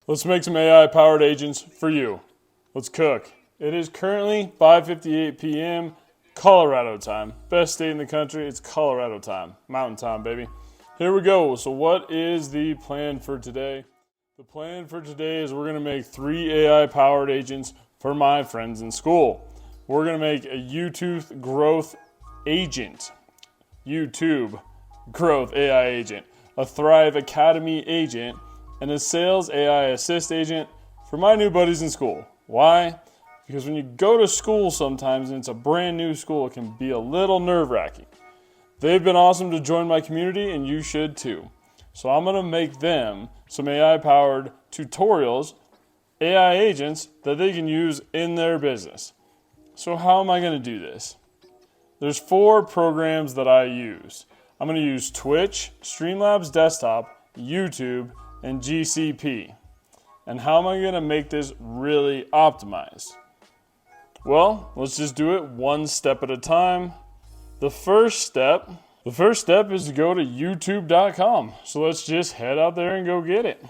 Let's make some AI-powered agents for you. Let's cook. It is currently 5:58 p.m. Colorado time. Best state in the country, it's Colorado time. Mountain time, baby. Here we go. So what is the plan for today? The plan for today is we're going to make 3 AI-powered agents for my friends in school. We're going to make a YouTube Growth Agent, YouTube Growth AI Agent, a Thrive Academy agent, and a Sales AI Assist agent for my new buddies in school. Why? Because when you go to school sometimes, and it's a brand new school, it can be a little nerve-wracking. They've been awesome to join my community, and you should too. So I'm going to make them some AI-powered tutorials, AI agents that they can use in their business. So how am I going to do this? There's 4 programs that I use. I'm going to use Twitch, Streamlabs Desktop, YouTube, and GCP. And how am I going to make this really optimized? Well, let's just do it one step at a time. The first step is to go to youtube.com. So let's just head out there and go get it.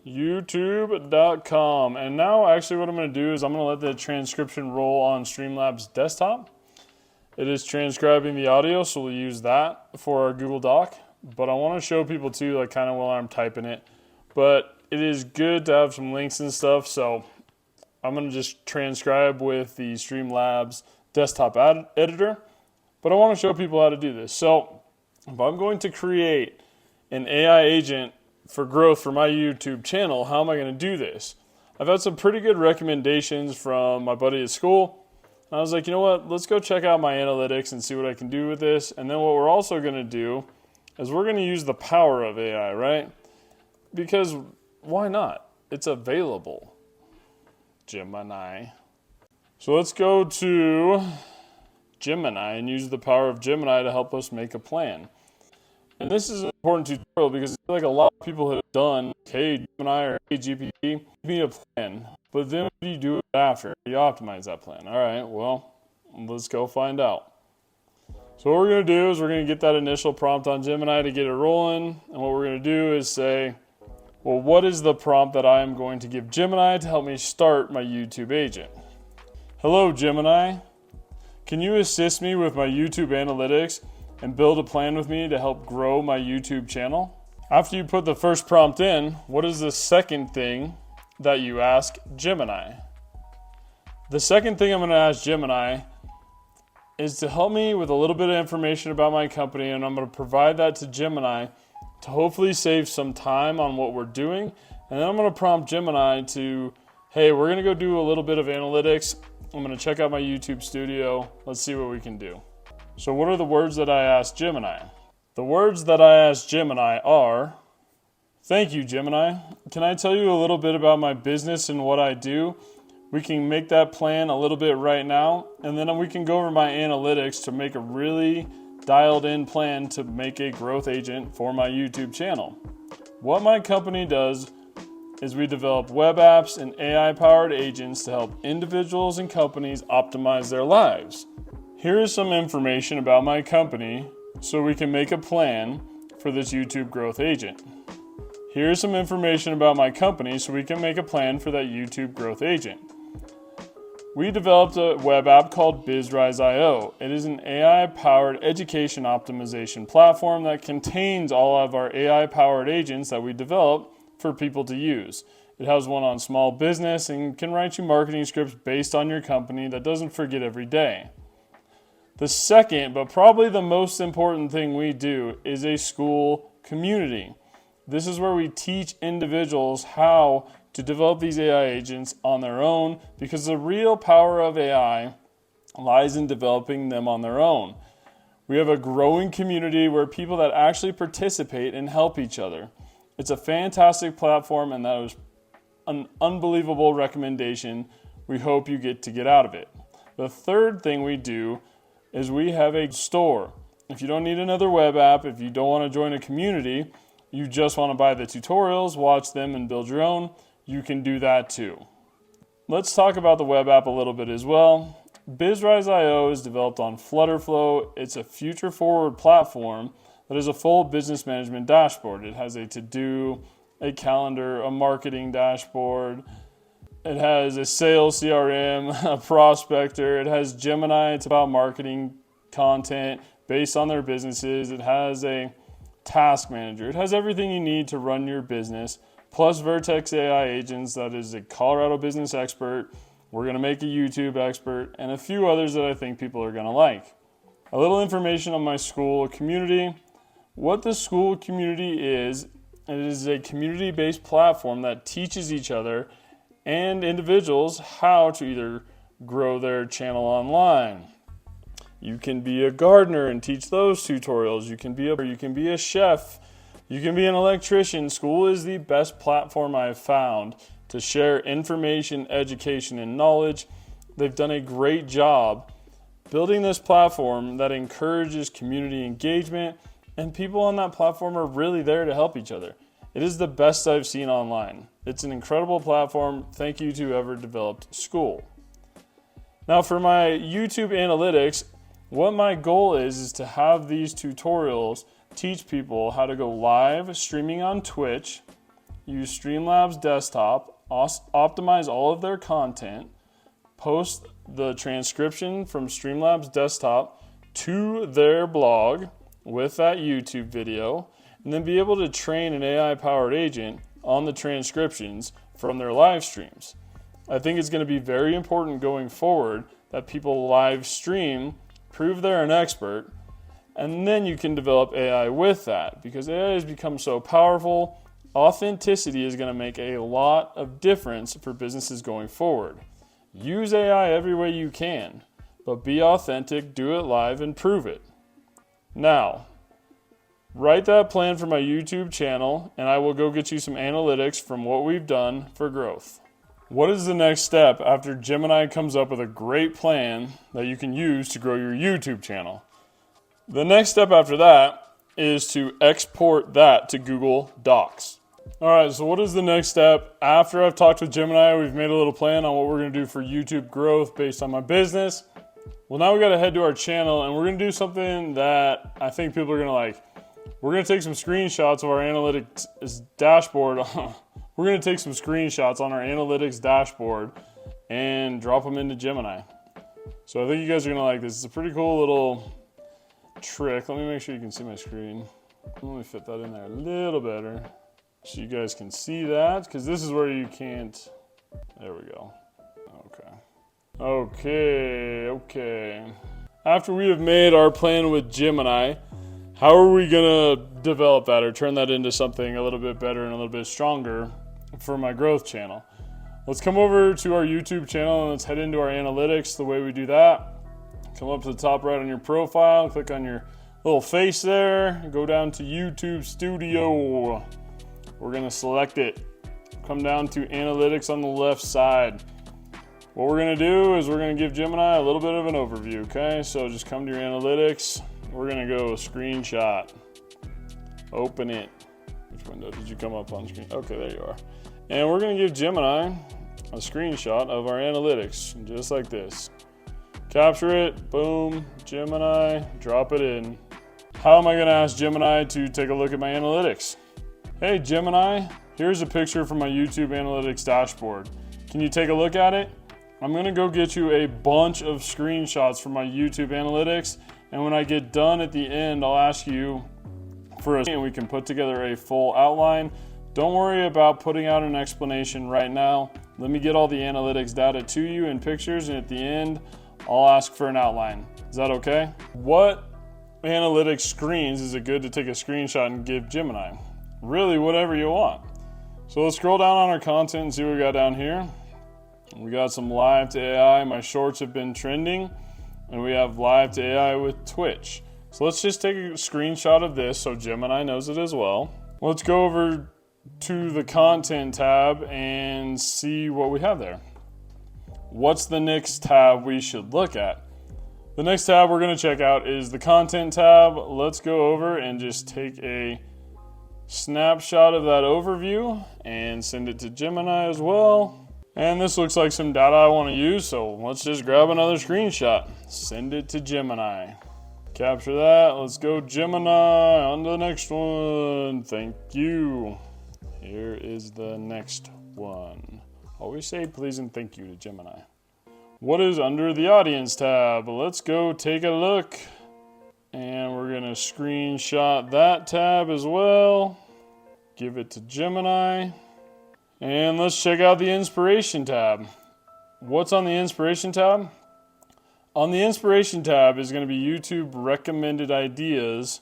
youtube.com. And now actually what I'm going to do is I'm going to let the transcription roll on Streamlabs Desktop. It is transcribing the audio, so we'll use that for our Google Doc. But I want to show people too, like kind of while I'm typing it. But it is good to have some links and stuff, so I'm going to just transcribe with the Streamlabs desktop editor. But I want to show people how to do this. So if I'm going to create an AI agent for growth for my YouTube channel, how am I going to do this? I've had some pretty good recommendations from my buddy at school. I was like, you know what, let's go check out my analytics and see what I can do with this. And then what we're also going to do is we're going to use the power of AI, right? Because why not? It's available. Gemini. So let's go to Gemini and use the power of Gemini to help us make a plan. And this is an important tutorial because I feel like a lot of people have done, hey Gemini or hey GPT, give me a plan. But then what do you do after? How do you optimize that plan? All right, well, let's go find out. So what we're going to do is we're going to get that initial prompt on Gemini to get it rolling. And what we're going to do is say, well, what is the prompt that I am going to give Gemini to help me start my YouTube agent? Hello, Gemini. Can you assist me with my YouTube analytics and build a plan with me to help grow my YouTube channel? After you put the first prompt in, what is the second thing that you ask Gemini? The second thing I'm going to ask Gemini is to help me with a little bit of information about my company, and I'm going to provide that to Gemini to hopefully save some time on what we're doing. And then I'm going to prompt Gemini to, hey, we're going to go do a little bit of analytics. I'm going to check out my YouTube studio. Let's see what we can do. So what are the words that I asked Gemini? The words that I asked Gemini are, thank you, Gemini. Can I tell you a little bit about my business and what I do? We can make that plan a little bit right now, and then we can go over my analytics to make a really dialed in plan to make a growth agent for my YouTube channel. What my company does is we develop web apps and AI-powered agents to help individuals and companies optimize their lives. Here is some information about my company so we can make a plan for this YouTube growth agent. Here's some information about my company so we can make a plan for that YouTube growth agent. We developed a web app called BizRise.io. It is an AI-powered education optimization platform that contains all of our AI-powered agents that we develop for people to use. It has one on small business and can write you marketing scripts based on your company that doesn't forget every day. The second, but probably the most important thing we do is a school community. This is where we teach individuals how to develop these AI agents on their own, because the real power of AI lies in developing them on their own. We have a growing community where people that actually participate and help each other. It's a fantastic platform, and that was an unbelievable recommendation we hope you get out of it. The third thing we do is we have a store. If you don't need another web app, if you don't want to join a community, you just want to buy the tutorials, watch them, and build your own, you can do that too. Let's talk about the web app a little bit as well. BizRise.io is developed on Flutterflow. It's a future-forward platform that is a full business management dashboard. It has a to-do, a calendar, a marketing dashboard. It has a sales CRM, a prospector. It has Gemini. It's about marketing content based on their businesses. It has a task manager. It has everything you need to run your business, plus Vertex AI Agents, that is a Colorado business expert. We're going to make a YouTube expert, and a few others that I think people are going to like. A little information on my school community. What the school community is, it is a community-based platform that teaches each other and individuals how to either grow their channel online. You can be a gardener and teach those tutorials. You can be a chef. You can be an electrician. School is the best platform I've found to share information, education, and knowledge. They've done a great job building this platform that encourages community engagement, and people on that platform are really there to help each other. It is the best I've seen online. It's an incredible platform. Thank you to whoever developed School. Now for my YouTube analytics, what my goal is to have these tutorials teach people how to go live streaming on Twitch, use Streamlabs desktop, optimize all of their content, post the transcription from Streamlabs desktop to their blog with that YouTube video, and then be able to train an AI-powered agent on the transcriptions from their live streams. I think it's going to be very important going forward that people live stream, prove they're an expert, and then you can develop AI with that, because AI has become so powerful. Authenticity is going to make a lot of difference for businesses going forward. Use AI every way you can, but be authentic, do it live, and prove it. Now, write that plan for my YouTube channel, and I will go get you some analytics from what we've done for growth. What is the next step after Gemini comes up with a great plan that you can use to grow your YouTube channel? The next step after that is to export that to Google Docs. All right, so what is the next step? After I've talked with Gemini, we've made a little plan on what we're going to do for YouTube growth based on my business. Well, now we got to head to our channel, and we're going to do something that I think people are going to like. We're going to take some screenshots of our analytics dashboard. We're going to take some screenshots on our analytics dashboard and drop them into Gemini. So I think you guys are going to like this. It's a pretty cool little trick. Let me make sure you can see my screen. Let me fit that in there a little better so you guys can see that, because this is where you can't. There we go. Okay. After we have made our plan with Gemini, how are we going to develop that or turn that into something a little bit better and a little bit stronger for my growth channel? Let's come over to our YouTube channel and let's head into our analytics. The way we do that, come up to the top right on your profile, click on your little face there, go down to YouTube Studio. We're going to select it. Come down to analytics on the left side. What we're going to do is we're going to give Gemini a little bit of an overview, okay? So just come to your analytics. We're going to go screenshot. Open it. Which window did you come up on screen? Okay, there you are. And we're going to give Gemini a screenshot of our analytics, just like this. Capture it, boom, Gemini, drop it in. How am I going to ask Gemini to take a look at my analytics? Hey Gemini, here's a picture from my YouTube analytics dashboard. Can you take a look at it? I'm going to go get you a bunch of screenshots from my YouTube analytics, and when I get done at the end, I'll ask you for and we can put together a full outline. Don't worry about putting out an explanation right now. Let me get all the analytics data to you in pictures, and at the end, I'll ask for an outline. Is that okay? What analytics screens is it good to take a screenshot and give Gemini? Really, whatever you want. So let's scroll down on our content and see what we got down here. We got some Live2AI. My shorts have been trending, and we have Live2AI with Twitch. So let's just take a screenshot of this so Gemini knows it as well. Let's go over to the content tab and see what we have there. What's the next tab we should look at? The next tab we're going to check out is the content tab. Let's go over and just take a snapshot of that overview and send it to Gemini as well. And this looks like some data I want to use, so let's just grab another screenshot. Send it to Gemini. Capture that. Let's go Gemini. On to the next one. Thank you. Here is the next one. Always say please and thank you to Gemini. What is under the audience tab? Let's go take a look. And we're going to screenshot that tab as well. Give it to Gemini. And let's check out the inspiration tab. What's on the inspiration tab? On the inspiration tab is going to be YouTube recommended ideas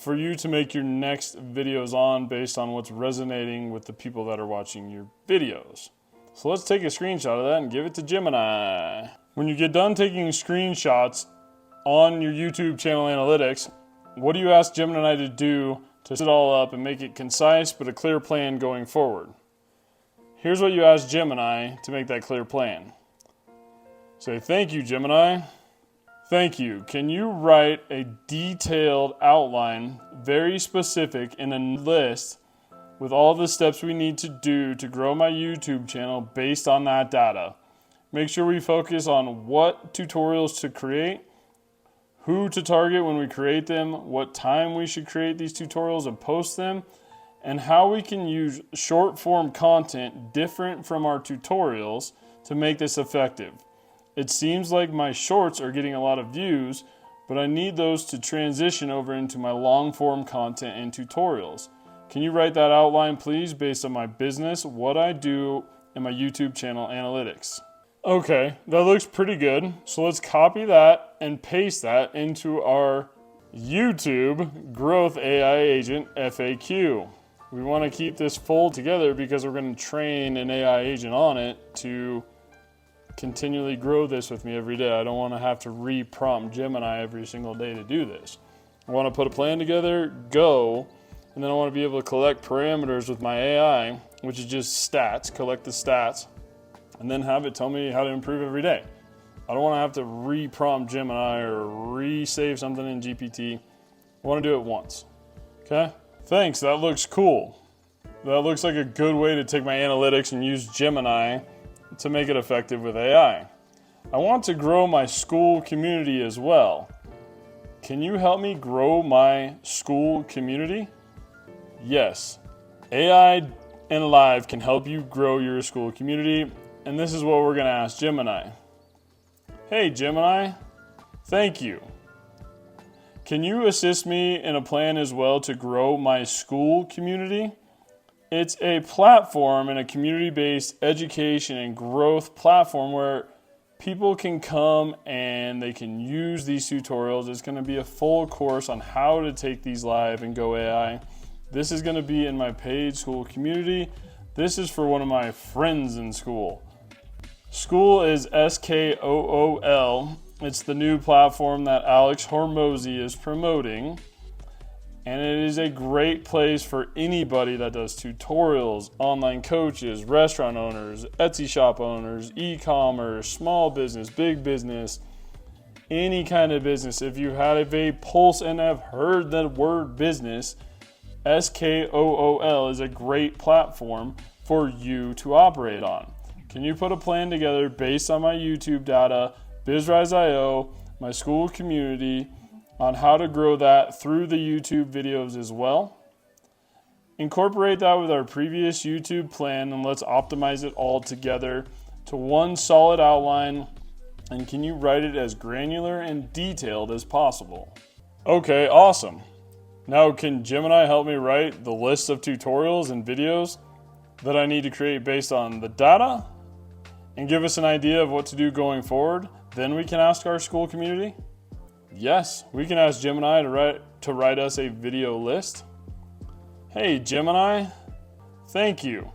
for you to make your next videos on based on what's resonating with the people that are watching your videos. So let's take a screenshot of that and give it to Gemini. When you get done taking screenshots on your YouTube channel analytics, what do you ask Gemini to do to set it all up and make it concise but a clear plan going forward? Here's what you ask Gemini to make that clear plan. Say, thank you, Gemini. Thank you. Can you write a detailed outline, very specific, in a list with all the steps we need to do to grow my YouTube channel based on that data? Make sure we focus on what tutorials to create, who to target when we create them, what time we should create these tutorials and post them, and how we can use short form content different from our tutorials to make this effective. It seems like my shorts are getting a lot of views, but I need those to transition over into my long form content and tutorials. Can you write that outline, please, based on my business, what I do, and my YouTube channel analytics? Okay, that looks pretty good. So let's copy that and paste that into our YouTube Growth AI Agent FAQ. We want to keep this full together because we're going to train an AI agent on it to continually grow this with me every day. I don't want to have to re-prompt Gemini every single day to do this. I want to put a plan together, go, and then I want to be able to collect parameters with my AI, which is just stats, collect the stats, and then have it tell me how to improve every day. I don't want to have to re-prompt Gemini or re-save something in GPT. I want to do it once. Okay? Thanks, that looks cool. That looks like a good way to take my analytics and use Gemini to make it effective with AI. I want to grow my school community as well. Can you help me grow my school community? Yes. AI and Live can help you grow your school community, and this is what we're going to ask Gemini. Hey Gemini, thank you. Can you assist me in a plan as well to grow my school community? It's a platform and a community-based education and growth platform where people can come and they can use these tutorials. It's going to be a full course on how to take these live and go AI. This is going to be in my paid school community. This is for one of my friends in school. School is SKOOL. It's the new platform that Alex Hormozy is promoting. And it is a great place for anybody that does tutorials, online coaches, restaurant owners, Etsy shop owners, e-commerce, small business, big business, any kind of business. If you have a pulse and have heard the word business, SKOOL is a great platform for you to operate on. Can you put a plan together based on my YouTube data, BizRise.io, my school community, on how to grow that through the YouTube videos as well? Incorporate that with our previous YouTube plan and let's optimize it all together to one solid outline. And can you write it as granular and detailed as possible? Okay, awesome. Now can Gemini help me write the list of tutorials and videos that I need to create based on the data and give us an idea of what to do going forward? Then we can ask our school community. Yes, we can ask Gemini to write us a video list. Hey Gemini, thank you.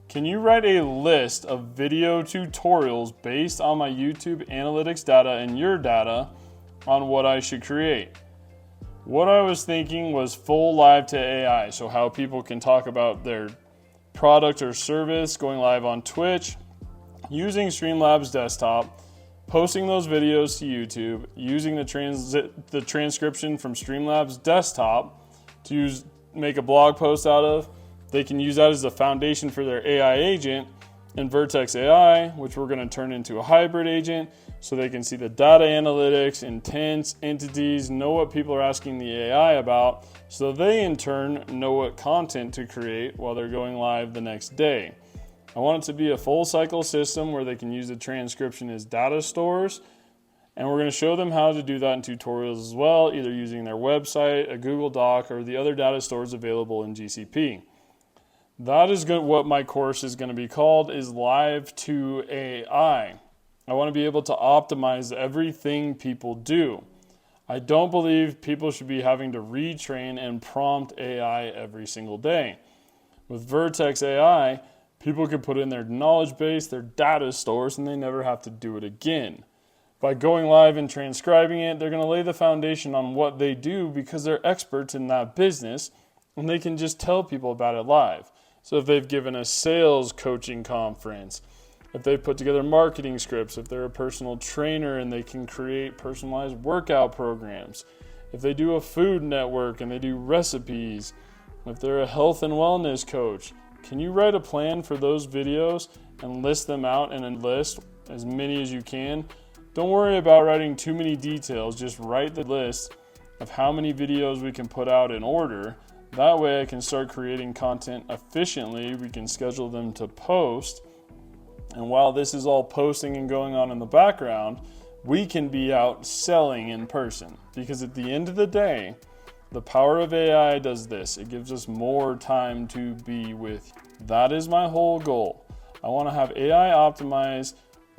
Can you write a list of video tutorials based on my YouTube analytics data and your data on what I should create? What I was thinking was full Live2AI, so how people can talk about their product or service, going live on Twitch, using Streamlabs desktop, posting those videos to YouTube, using the transcription from Streamlabs desktop to make a blog post out of. They can use that as the foundation for their AI agent in Vertex AI, which we're going to turn into a hybrid agent so they can see the data analytics, intents, entities, know what people are asking the AI about, so they in turn know what content to create while they're going live the next day. I want it to be a full cycle system where they can use the transcription as data stores, and we're going to show them how to do that in tutorials as well, either using their website, a Google Doc, or the other data stores available in GCP. That is what my course is going to be called, is Live2AI. I want to be able to optimize everything people do. I don't believe people should be having to retrain and prompt AI every single day. With Vertex AI, people can put in their knowledge base, their data stores, and they never have to do it again. By going live and transcribing it, they're going to lay the foundation on what they do because they're experts in that business, and they can just tell people about it live. So if they've given a sales coaching conference, if they've put together marketing scripts, if they're a personal trainer and they can create personalized workout programs, if they do a food network and they do recipes, if they're a health and wellness coach, can you write a plan for those videos and list them out in a list, as many as you can? Don't worry about writing too many details, just write the list of how many videos we can put out in order. That way I can start creating content efficiently. We can schedule them to post. And while this is all posting and going on in the background, we can be out selling in person. Because at the end of the day, the power of AI does this. It gives us more time to be with you. That is my whole goal. I want to have AI optimize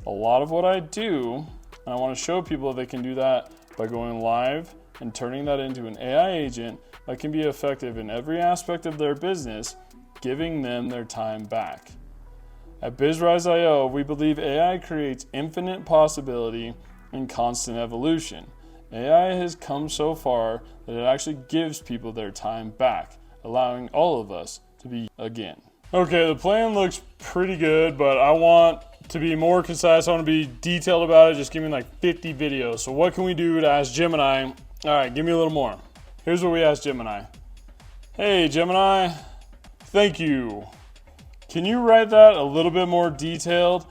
a lot of what I do, and I want to show people they can do that by going live and turning that into an AI agent that can be effective in every aspect of their business, giving them their time back. At BizRise.io, we believe AI creates infinite possibility and constant evolution. AI has come so far that it actually gives people their time back, allowing all of us to be again. Okay, the plan looks pretty good, but I want to be more concise. I want to be detailed about it. Just give me like 50 videos. So what can we do to ask Gemini? All right, give me a little more. Here's what we asked Gemini. Hey, Gemini, thank you. Can you write that a little bit more detailed?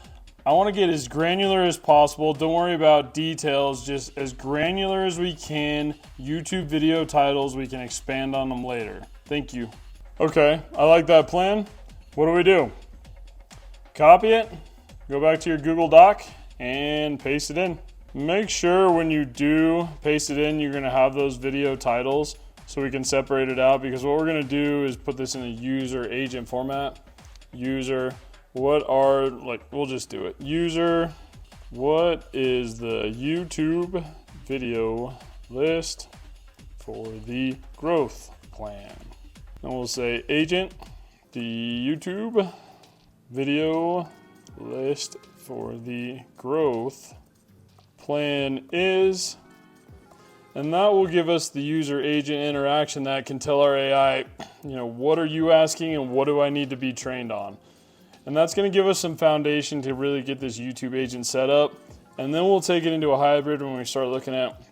I want to get as granular as possible. Don't worry about details, just as granular as we can. YouTube video titles, we can expand on them later. Thank you. Okay, I like that plan. What do? Copy it, go back to your Google Doc, and paste it in. Make sure when you do paste it in, you're going to have those video titles so we can separate it out, because what we're going to do is put this in a user agent format. User, we'll just do it. User, what is the YouTube video list for the growth plan? And we'll say agent, the YouTube video list for the growth plan is, and that will give us the user agent interaction that can tell our AI, what are you asking and what do I need to be trained on? And that's going to give us some foundation to really get this YouTube agent set up. And then we'll take it into a hybrid when we start looking at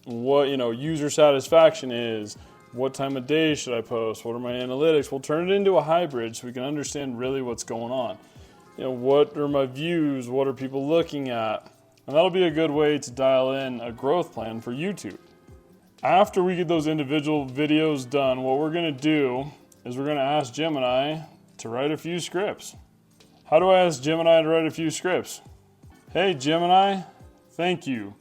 what, user satisfaction is, what time of day should I post, what are my analytics? We'll turn it into a hybrid so we can understand really what's going on. What are my views? What are people looking at? And that'll be a good way to dial in a growth plan for YouTube. After we get those individual videos done, what we're going to do is we're going to ask Gemini to write a few scripts. How do I ask Gemini to write a few scripts? Hey Gemini, thank you.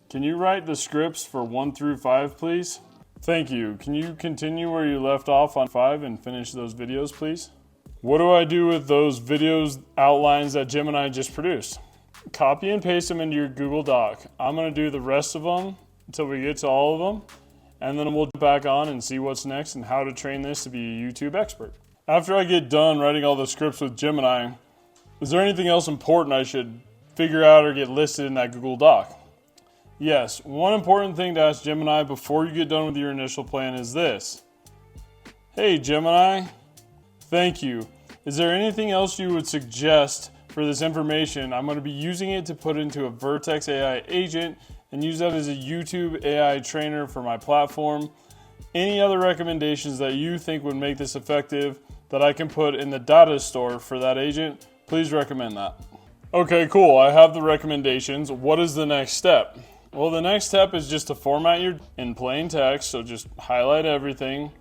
Can you write the scripts for 1 through 5, please? Thank you. Can you continue where you left off on 5 and finish those videos, please? What do I do with those videos outlines that Gemini just produced? Copy and paste them into your Google Doc. I'm going to do the rest of them until we get to all of them, and then we'll get back on and see what's next and how to train this to be a YouTube expert. After I get done writing all the scripts with Gemini, is there anything else important I should figure out or get listed in that Google Doc? Yes, one important thing to ask Gemini before you get done with your initial plan is this. Hey Gemini, thank you. Is there anything else you would suggest for this information? I'm going to be using it to put into a Vertex AI agent and use that as a YouTube AI trainer for my platform. Any other recommendations that you think would make this effective that I can put in the data store for that agent, Please recommend that. Okay, cool. I have the recommendations. What is the next step? Well, the next step is just to format your in plain text. So just highlight everything.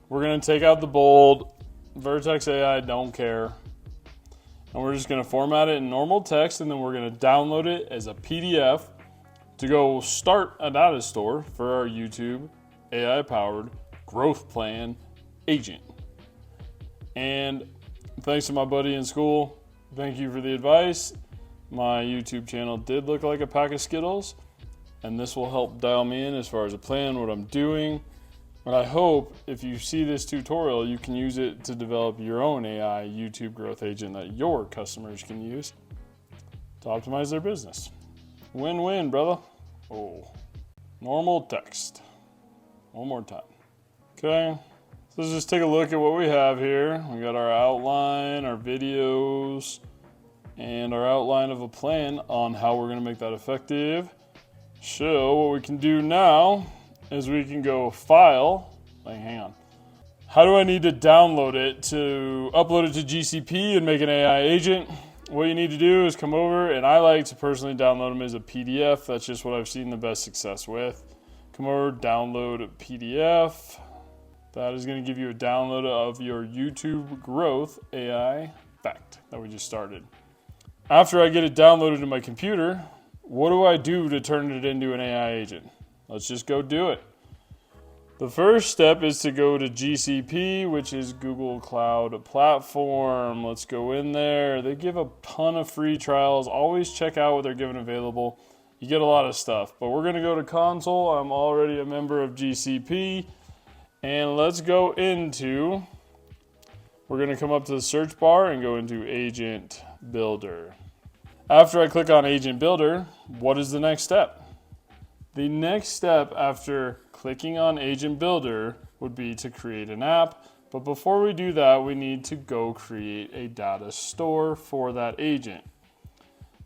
We're going to take out the bold. Vertex AI, don't care. And we're just going to format it in normal text, and then we're going to download it as a PDF to go start a data store for our YouTube AI Powered Growth Plan agent. And thanks to my buddy in school, thank you for the advice. My YouTube channel did look like a pack of Skittles, and this will help dial me in as far as a plan, what I'm doing. And I hope if you see this tutorial, you can use it to develop your own AI YouTube growth agent that your customers can use to optimize their business. Win-win, brother. Oh, normal text. One more time. Okay, so let's just take a look at what we have here. We got our outline, our videos, and our outline of a plan on how we're going to make that effective. So what we can do now is we can go file, hang on. How do I need to download it to upload it to GCP and make an AI agent? What you need to do is come over, and I like to personally download them as a PDF. That's just what I've seen the best success with. Come over, download a PDF. That is going to give you a download of your YouTube Growth AI fact that we just started. After I get it downloaded to my computer, what do I do to turn it into an AI agent? Let's just go do it. The first step is to go to GCP, which is Google Cloud Platform. Let's go in there. They give a ton of free trials. Always check out what they're giving available. You get a lot of stuff, but we're going to go to console. I'm already a member of GCP, and let's go into, we're going to come up to the search bar and go into Agent Builder. After I click on Agent Builder, what is the next step? The next step after clicking on Agent Builder would be to create an app. But before we do that, we need to go create a data store for that agent.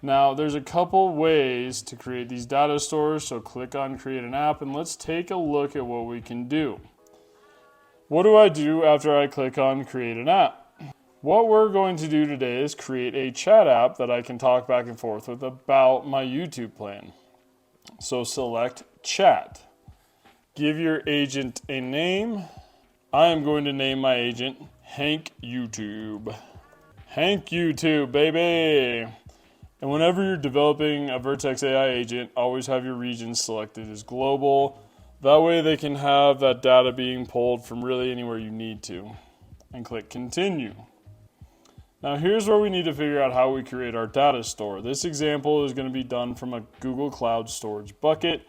Now, there's a couple ways to create these data stores. So click on Create an App, and let's take a look at what we can do. What do I do after I click on Create an App? What we're going to do today is create a chat app that I can talk back and forth with about my YouTube plan. So select Chat. Give your agent a name. I am going to name my agent Hank YouTube. Hank YouTube, baby. And whenever you're developing a Vertex AI agent, always have your regions selected as global. That way they can have that data being pulled from really anywhere you need to. And click Continue. Now here's where we need to figure out how we create our data store. This example is going to be done from a Google Cloud Storage bucket.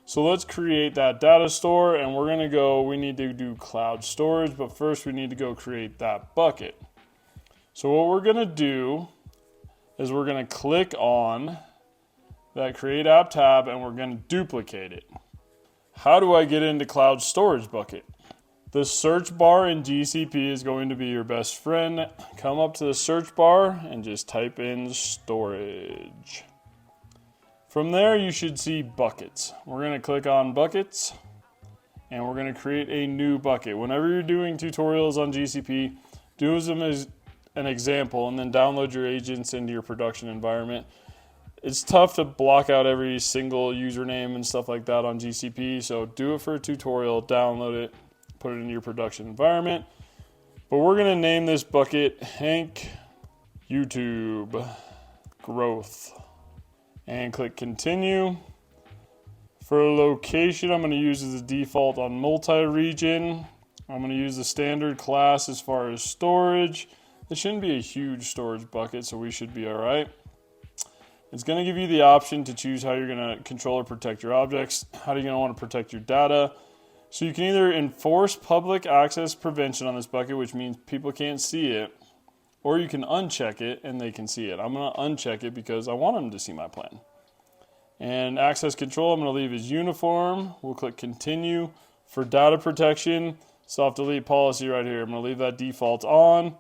So let's create that data store, and we're going to go, we need to do cloud storage, but first we need to go create that bucket. So what we're going to do is we're going to click on that Create App tab, and we're going to duplicate it. How do I get into cloud storage bucket? The search bar in GCP is going to be your best friend. Come up to the search bar and just type in storage. From there, you should see buckets. We're going to click on buckets, and we're going to create a new bucket. Whenever you're doing tutorials on GCP, do them as an example and then download your agents into your production environment. It's tough to block out every single username and stuff like that on GCP, so do it for a tutorial, download it, put it into your production environment. But we're going to name this bucket Hank YouTube Growth and click Continue. For location, I'm going to use as a default on multi-region. I'm going to use the standard class as far as storage. This shouldn't be a huge storage bucket, so we should be all right. It's going to give you the option to choose how you're going to control or protect your objects, how you're going to want to protect your data. So you can either enforce public access prevention on this bucket, which means people can't see it, or you can uncheck it and they can see it. I'm going to uncheck it because I want them to see my plan. And access control, I'm going to leave as uniform. We'll click Continue. For data protection, soft delete policy right here. I'm going to leave that default on.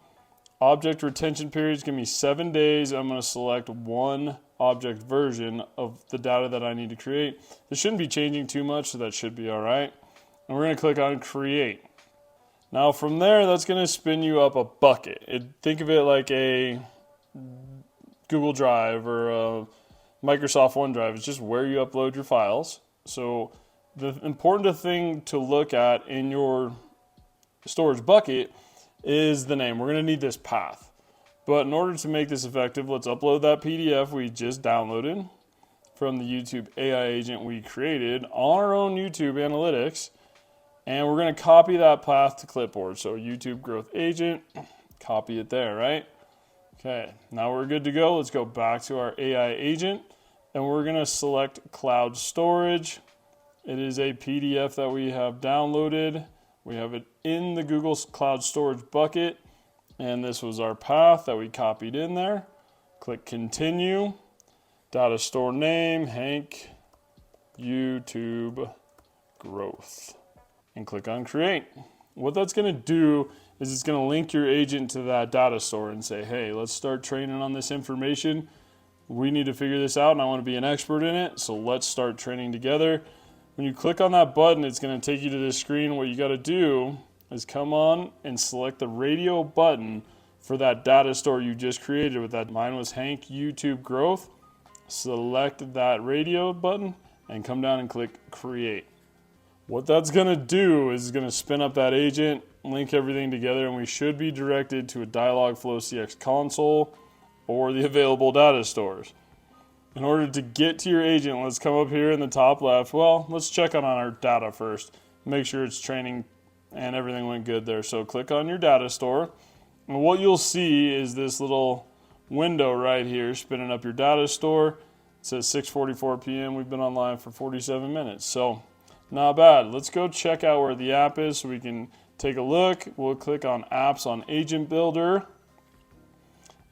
Object retention period is going to be 7 days. I'm going to select one object version of the data that I need to create. This shouldn't be changing too much, so that should be all right. And we're going to click on Create. Now from there, that's going to spin you up a bucket. Think of it like a Google Drive or Microsoft OneDrive. It's just where you upload your files. So the important thing to look at in your storage bucket is the name. We're going to need this path. But in order to make this effective, let's upload that PDF we just downloaded from the YouTube AI agent we created on our own YouTube analytics. And we're going to copy that path to clipboard. So YouTube Growth Agent, copy it there, right? Okay, now we're good to go. Let's go back to our AI agent. And we're going to select cloud storage. It is a PDF that we have downloaded. We have it in the Google Cloud Storage bucket. And this was our path that we copied in there. Click continue. Data store name, Hank YouTube Growth. And click on create. What that's going to do is it's going to link your agent to that data store and say, hey, let's start training on this information. We need to figure this out and I want to be an expert in it. So let's start training together. When you click on that button, it's going to take you to this screen. What you got to do is come on and select the radio button for that data store you just created with that. Mine was Hank YouTube Growth. Select that radio button and come down and click create. What that's going to do is going to spin up that agent, link everything together, and we should be directed to a Dialogflow CX console or the available data stores. In order to get to your agent, let's come up here in the top left. Well, let's check on our data first. Make sure it's training and everything went good there. So click on your data store. And what you'll see is this little window right here spinning up your data store. It says 6:44 p.m. We've been online for 47 minutes. So not bad. Let's go check out where the app is so we can take a look. We'll click on apps on Agent Builder.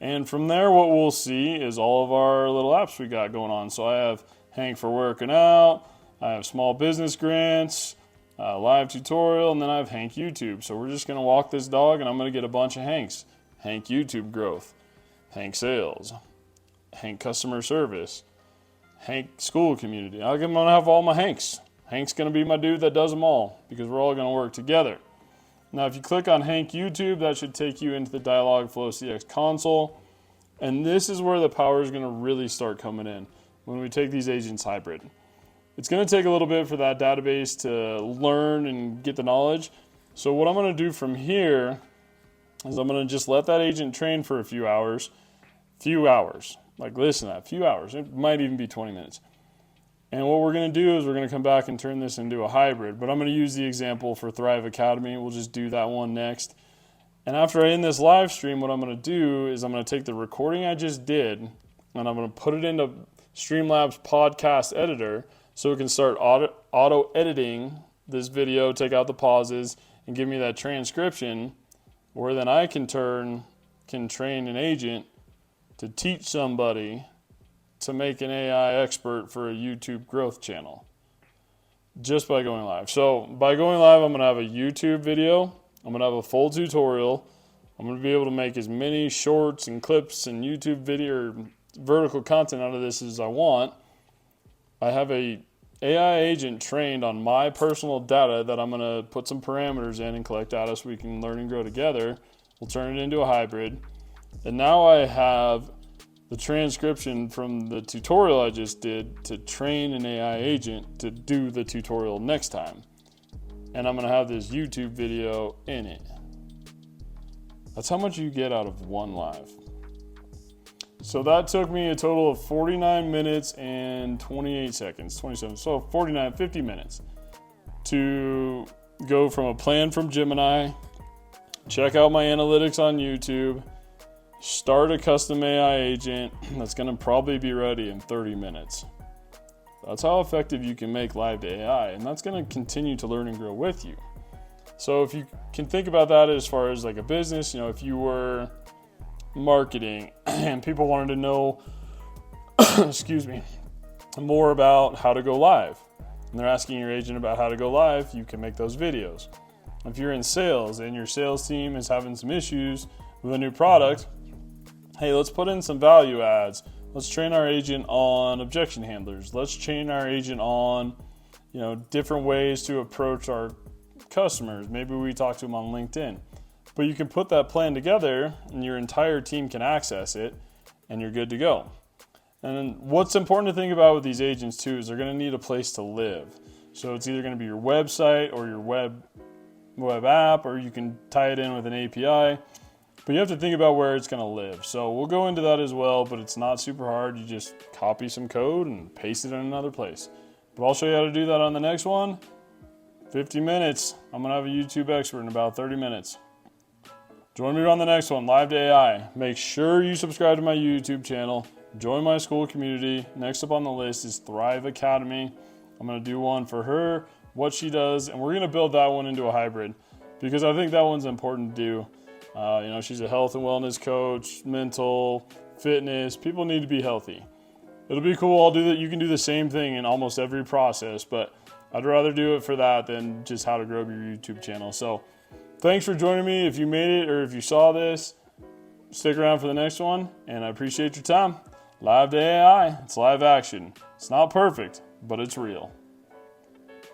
And from there, what we'll see is all of our little apps we got going on. So I have Hank for working out. I have small business grants, live tutorial, and then I have Hank YouTube. So we're just going to walk this dog and I'm going to get a bunch of Hanks. Hank YouTube Growth, Hank Sales, Hank Customer Service, Hank School Community. I'm going to have all my Hanks. Hank's going to be my dude that does them all because we're all going to work together. Now, if you click on Hank YouTube, that should take you into the Dialogflow CX console. And this is where the power is going to really start coming in when we take these agents hybrid. It's going to take a little bit for that database to learn and get the knowledge. So what I'm going to do from here is I'm going to just let that agent train for a few hours. Like listen to that, few hours. It might even be 20 minutes. And what we're going to do is we're going to come back and turn this into a hybrid. But I'm going to use the example for Thrive Academy. We'll just do that one next. And after I end this live stream, what I'm going to do is I'm going to take the recording I just did and I'm going to put it into Streamlabs podcast editor so it can start auto editing this video, take out the pauses, and give me that transcription where then I can train an agent to teach somebody to make an AI expert for a YouTube growth channel just by going live. So by going live, I'm going to have a YouTube video. I'm going to have a full tutorial. I'm going to be able to make as many shorts and clips and YouTube video or vertical content out of this as I want. I have a AI agent trained on my personal data that I'm going to put some parameters in and collect data so we can learn and grow together. We'll turn it into a hybrid. And now I have the transcription from the tutorial I just did to train an AI agent to do the tutorial next time. And I'm going to have this YouTube video in it. That's how much you get out of one live. So that took me a total of 49 minutes and 28 seconds, 27, so 50 minutes to go from a plan from Gemini, check out my analytics on YouTube, start a custom AI agent that's going to probably be ready in 30 minutes. That's how effective you can make Live2AI, and that's going to continue to learn and grow with you. So if you can think about that as far as like a business, if you were marketing and people wanted to know, more about how to go live, and they're asking your agent about how to go live, you can make those videos. If you're in sales and your sales team is having some issues with a new product, hey, let's put in some value adds. Let's train our agent on objection handlers. Let's train our agent on, different ways to approach our customers. Maybe we talk to them on LinkedIn. But you can put that plan together and your entire team can access it. and you're good to go. And then what's important to think about with these agents too is they're going to need a place to live. So it's either going to be your website or your web app, or you can tie it in with an API. But you have to think about where it's going to live. So we'll go into that as well, but it's not super hard. You just copy some code and paste it in another place. But I'll show you how to do that on the next one. 50 minutes. I'm going to have a YouTube expert in about 30 minutes. Join me on the next one, Live2AI. Make sure you subscribe to my YouTube channel. Join my school community. Next up on the list is Thrive Academy. I'm going to do one for her, what she does, and we're going to build that one into a hybrid because I think that one's important to do. She's a health and wellness coach, mental, fitness. People need to be healthy. It'll be cool. I'll do that. You can do the same thing in almost every process, but I'd rather do it for that than just how to grow your YouTube channel. So thanks for joining me. If you made it or if you saw this, stick around for the next one, and I appreciate your time. Live2AI, it's live action. It's not perfect, but it's real.